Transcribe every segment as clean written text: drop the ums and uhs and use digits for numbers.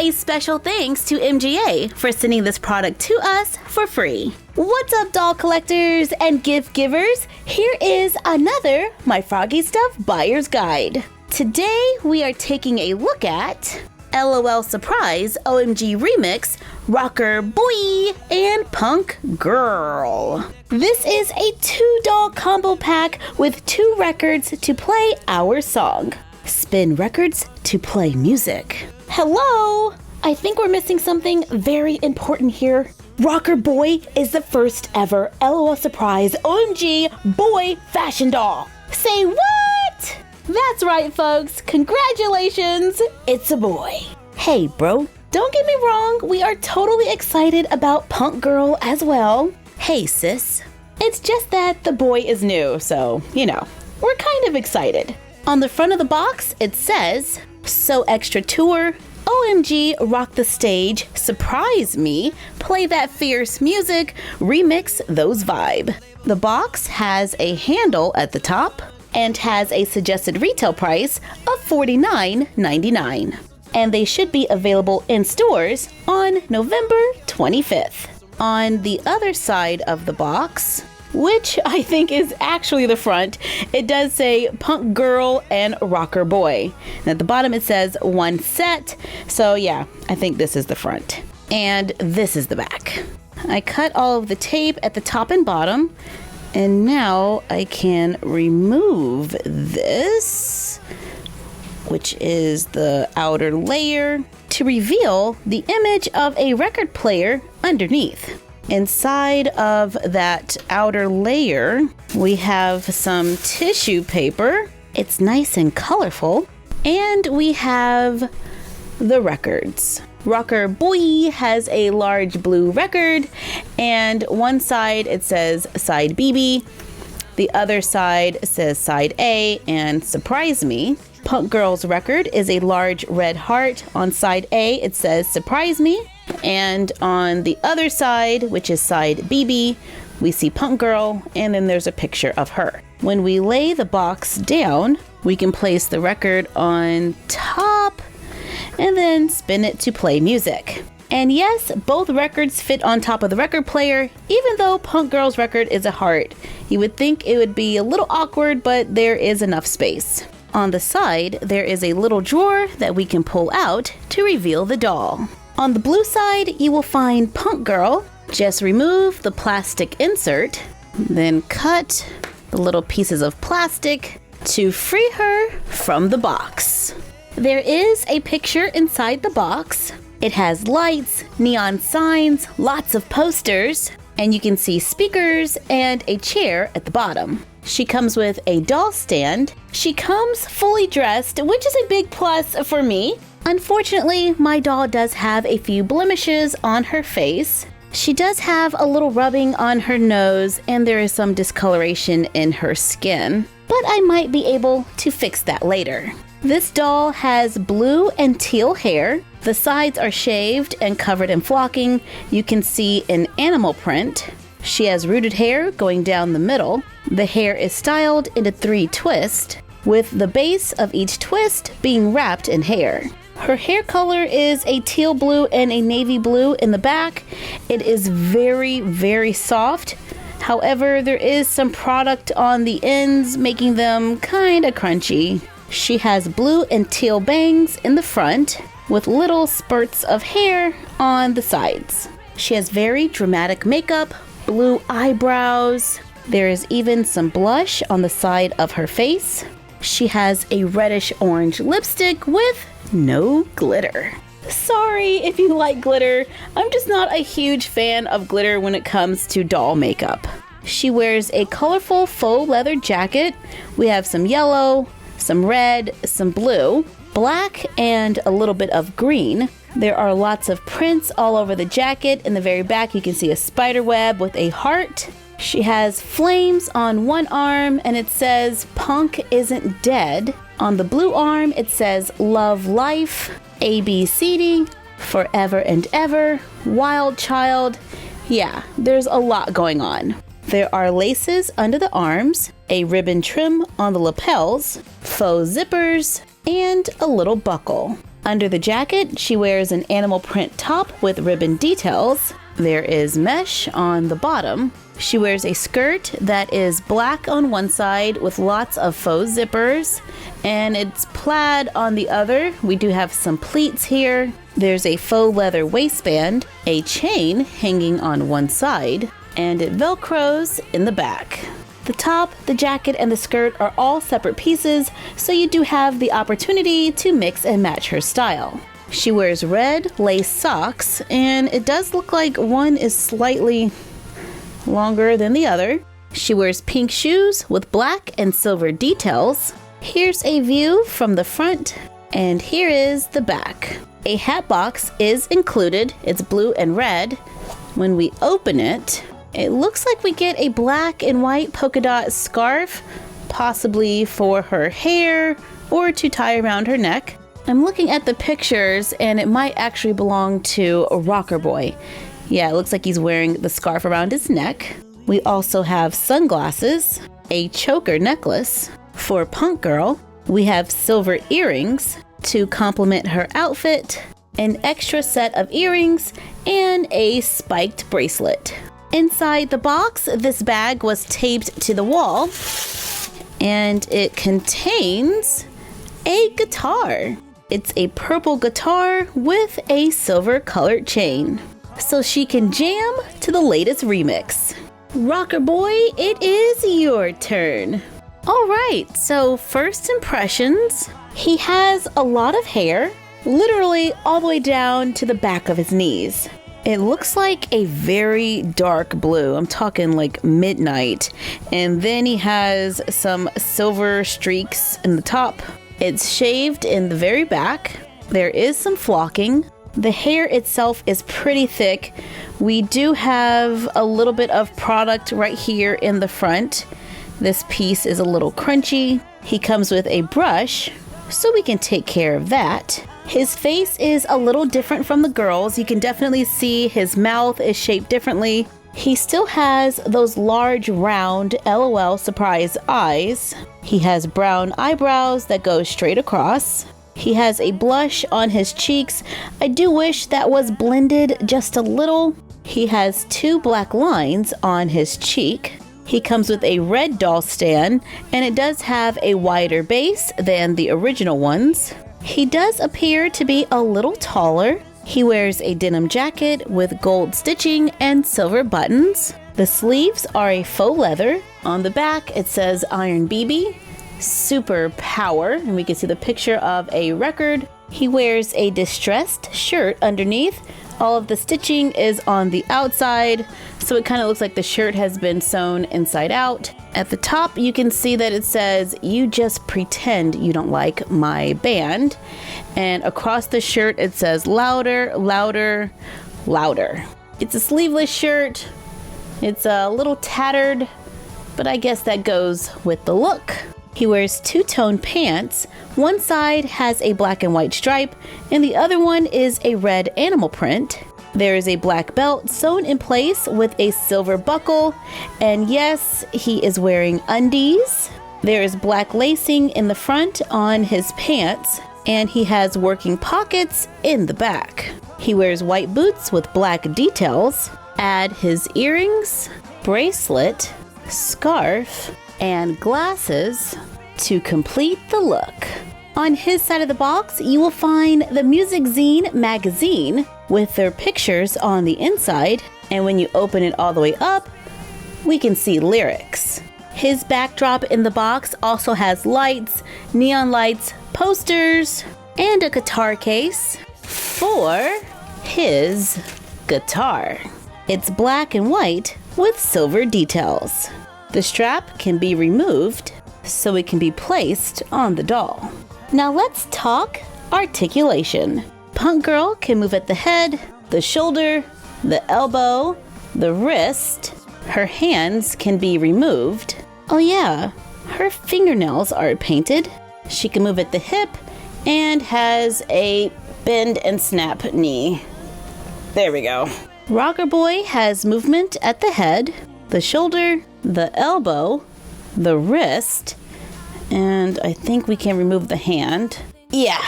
a special thanks to MGA for sending this product to us for free. What's up, doll collectors and gift givers? Here is another My Froggy Stuff Buyer's Guide. Today we are taking a look at L.O.L Surprise OMG Remix, Rocker Boy, and Punk Grrrl. This is a 2-doll combo pack with 2 records to play our song. Spin records to play music. Hello! I think we're missing something very important here. Rocker Boy is the first ever L.O.L Surprise OMG Boy fashion doll. Say what? That's right, folks. Congratulations, it's a boy. Hey, bro, don't get me wrong. We are totally excited about Punk Grrrl as well. Hey, sis. It's just that the boy is new, so, we're kind of excited. On the front of the box, it says, So Extra Tour, OMG, Rock the Stage, Surprise Me, Play That Fierce Music, Remix Those Vibe. The box has a handle at the top and has a suggested retail price of $49.99. And they should be available in stores on November 25th. On the other side of the box, which I think is actually the front, it does say Punk Grrrl and Rocker Boy. And at the bottom it says one set, so yeah, I think this is the front. And this is the back. I cut all of the tape at the top and bottom, and now I can remove this, which is the outer layer, to reveal the image of a record player underneath. Inside of that outer layer, we have some tissue paper. It's nice and colorful. And we have the records. Rocker Boy has a large blue record, and one side it says Side BB, the other side says Side A and Surprise Me. Punk Grrrl's record is a large red heart. On side A it says Surprise Me, and on the other side, which is side BB, we see Punk Grrrl, and then there's a picture of her. When we lay the box down, we can place the record on top and then spin it to play music. And yes, both records fit on top of the record player, even though Punk Grrrl's record is a heart. You would think it would be a little awkward, but there is enough space. On the side, there is a little drawer that we can pull out to reveal the doll. On the blue side, you will find Punk Grrrl. Just remove the plastic insert, then cut the little pieces of plastic to free her from the box. There is a picture inside the box. It has lights, neon signs, lots of posters, and you can see speakers and a chair at the bottom. She comes with a doll stand. She comes fully dressed, which is a big plus for me. Unfortunately, my doll does have a few blemishes on her face. She does have a little rubbing on her nose, and there is some discoloration in her skin, but I might be able to fix that later. This doll has blue and teal hair. The sides are shaved and covered in flocking. You can see an animal print. She has rooted hair going down the middle. The hair is styled into 3 twists, with the base of each twist being wrapped in hair. Her hair color is a teal blue and a navy blue in the back. It is very, very soft. However, there is some product on the ends making them kind of crunchy. She has blue and teal bangs in the front with little spurts of hair on the sides. She has very dramatic makeup, blue eyebrows. There is even some blush on the side of her face. She has a reddish orange lipstick with no glitter. Sorry if you like glitter. I'm just not a huge fan of glitter when it comes to doll makeup. She wears a colorful faux leather jacket. We have some yellow, some red, some blue, black, and a little bit of green. There are lots of prints all over the jacket. In the very back, you can see a spider web with a heart. She has flames on one arm, and it says, Punk Isn't Dead. On the blue arm, it says, Love Life, ABCD, Forever and Ever, Wild Child. Yeah, there's a lot going on. There are laces under the arms, a ribbon trim on the lapels, faux zippers, and a little buckle. Under the jacket, she wears an animal print top with ribbon details. There is mesh on the bottom. She wears a skirt that is black on one side with lots of faux zippers, and it's plaid on the other. We do have some pleats here. There's a faux leather waistband, a chain hanging on one side, and it velcros in the back. The top, the jacket, and the skirt are all separate pieces, so you do have the opportunity to mix and match her style. She wears red lace socks, and it does look like one is slightly longer than the other. She wears pink shoes with black and silver details. Here's a view from the front, and here is the back. A hat box is included. It's blue and red. When we open it, it looks like we get a black and white polka dot scarf, possibly for her hair or to tie around her neck. I'm looking at the pictures, and it might actually belong to a rocker boy. Yeah, it looks like he's wearing the scarf around his neck. We also have sunglasses, a choker necklace. For Punk Grrrl, we have silver earrings to complement her outfit, an extra set of earrings, and a spiked bracelet. Inside the box, this bag was taped to the wall, and it contains a guitar. It's a purple guitar with a silver colored chain, so she can jam to the latest remix. Rocker boy, it is your turn. All right, so first impressions. He has a lot of hair, literally all the way down to the back of his knees. It looks like a very dark blue. I'm talking like midnight. And then he has some silver streaks in the top. It's shaved in the very back. There is some flocking. The hair itself is pretty thick. We do have a little bit of product right here in the front. This piece is a little crunchy. He comes with a brush, so we can take care of that. His face is a little different from the girls. You can definitely see his mouth is shaped differently. He still has those large, round L.O.L. surprise eyes. He has brown eyebrows that go straight across. He has a blush on his cheeks. I do wish that was blended just a little. He has 2 black lines on his cheek. He comes with a red doll stand, and it does have a wider base than the original ones. He does appear to be a little taller. He wears a denim jacket with gold stitching and silver buttons. The sleeves are a faux leather. On the back, it says Iron BB, Super Power, and we can see the picture of a record. He wears a distressed shirt underneath. All of the stitching is on the outside, so it kind of looks like the shirt has been sewn inside out. At the top, you can see that it says, "You just pretend you don't like my band." And across the shirt, it says, "Louder, louder, louder." It's a sleeveless shirt. It's a little tattered, but I guess that goes with the look. He wears 2-tone pants. One side has a black and white stripe, and the other one is a red animal print. There is a black belt sewn in place with a silver buckle, and yes, he is wearing undies. There is black lacing in the front on his pants, and he has working pockets in the back. He wears white boots with black details. Add his earrings, bracelet, scarf, and glasses to complete the look. On his side of the box, you will find the Music Zine magazine with their pictures on the inside, and when you open it all the way up, we can see lyrics. His backdrop in the box also has lights, neon lights, posters, and a guitar case for his guitar. It's black and white with silver details. The strap can be removed so it can be placed on the doll. Now let's talk articulation. Punk Grrrl can move at the head, the shoulder, the elbow, the wrist. Her hands can be removed. Oh yeah, her fingernails are painted. She can move at the hip and has a bend and snap knee. There we go. Rocker Boy has movement at the head, the shoulder, the elbow, the wrist, and I think we can remove the hand. Yeah,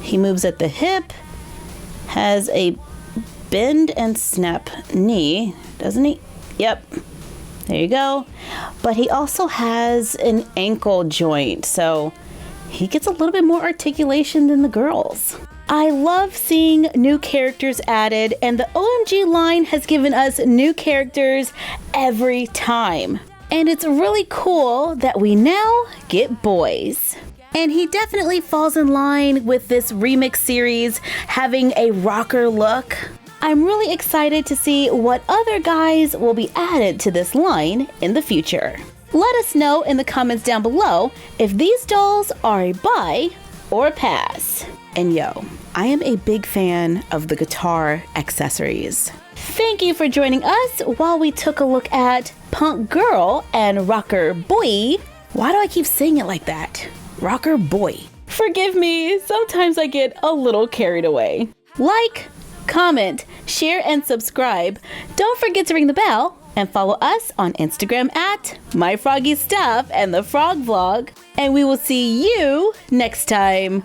He moves at the hip, has a bend and snap knee, doesn't he? Yep. There you go. But he also has an ankle joint, so he gets a little bit more articulation than the girls. I love seeing new characters added, and the OMG line has given us new characters every time. And it's really cool that we now get boys. And he definitely falls in line with this remix series having a rocker look. I'm really excited to see what other guys will be added to this line in the future. Let us know in the comments down below if these dolls are a buy or a pass. And yo, I am a big fan of the guitar accessories. Thank you for joining us while we took a look at Punk Grrrl and Rocker Boy. Why do I keep saying it like that? Rocker Boy. Forgive me, sometimes I get a little carried away. Like, comment, share, and subscribe. Don't forget to ring the bell and follow us on Instagram at MyFroggyStuff and the Frog Vlog. And we will see you next time.